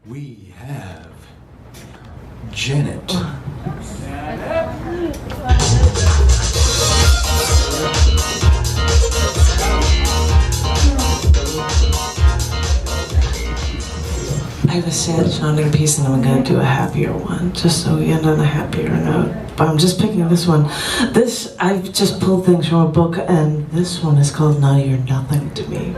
We have Janet. I have a sad sounding piece and I'm going to do a happier one, just so we end on a happier note. But I'm just picking this one. I've just pulled things from a book, and this one is called Now You're Nothing to Me.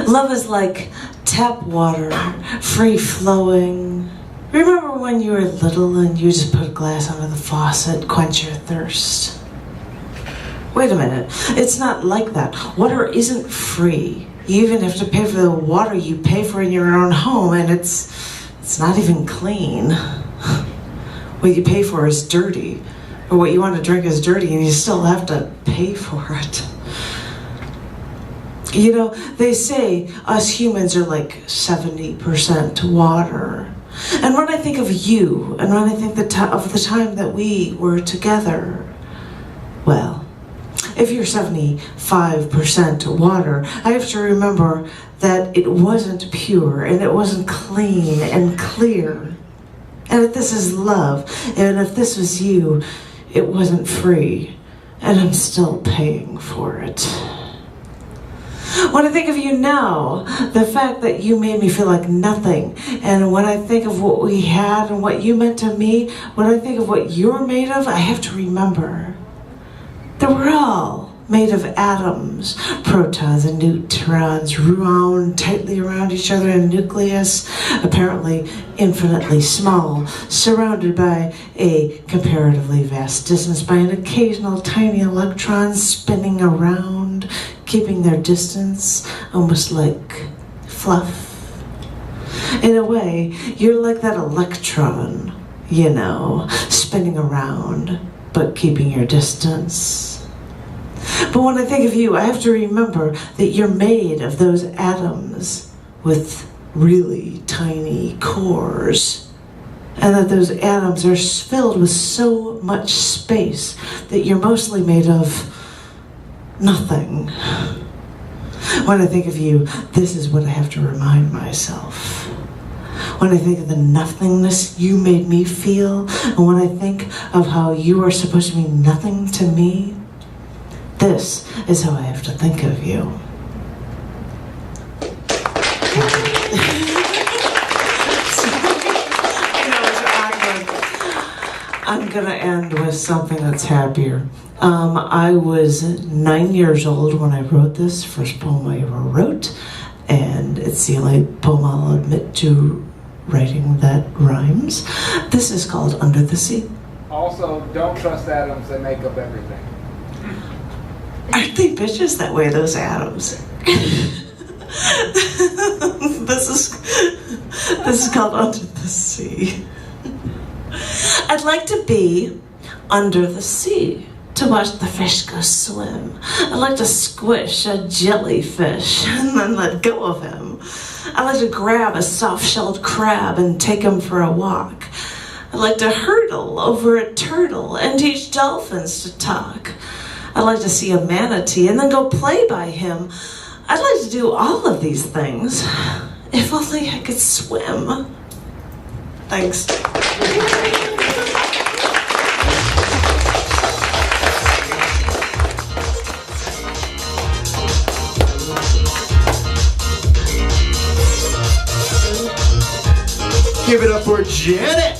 Love is like tap water, free-flowing. Remember when you were little and you just put a glass under the faucet, quench your thirst? Wait a minute, it's not like that. Water isn't free. You even have to pay for the water you pay for in your own home, and it's not even clean. What you pay for is dirty, or what you want to drink is dirty, and you still have to pay for it. You know, they say us humans are like 70% water. And when I think of you, and when I think of the time that we were together, well, if you're 75% water, I have to remember that it wasn't pure, and it wasn't clean and clear. And if this is love, and if this was you, it wasn't free, and I'm still paying for it. When I think of you now, the fact that you made me feel like nothing, and when I think of what we had and what you meant to me, when I think of what you're made of, I have to remember that we're all made of atoms, protons and neutrons, wound tightly around each other in a nucleus, apparently infinitely small, surrounded by a comparatively vast distance by an occasional tiny electron spinning around, keeping their distance, almost like fluff. In a way, you're like that electron, you know, spinning around, but keeping your distance. But when I think of you, I have to remember that you're made of those atoms with really tiny cores, and that those atoms are filled with so much space that you're mostly made of nothing. When I think of you, this is what I have to remind myself. When I think of the nothingness you made me feel, and when I think of how you are supposed to mean nothing to me, this is how I have to think of you. I'm gonna end with something that's happier. I was 9 years old when I wrote this, first poem I ever wrote, and it's the only poem I'll admit to writing that rhymes. This is called Under the Sea. Also, don't trust atoms, they make up everything. Aren't they bitches that way, those atoms? This is called Under the Sea. I'd like to be under the sea, to watch the fish go swim. I'd like to squish a jellyfish and then let go of him. I'd like to grab a soft-shelled crab and take him for a walk. I'd like to hurdle over a turtle and teach dolphins to talk. I'd like to see a manatee and then go play by him. I'd like to do all of these things, if only I could swim. Thanks. Give it up for Janet.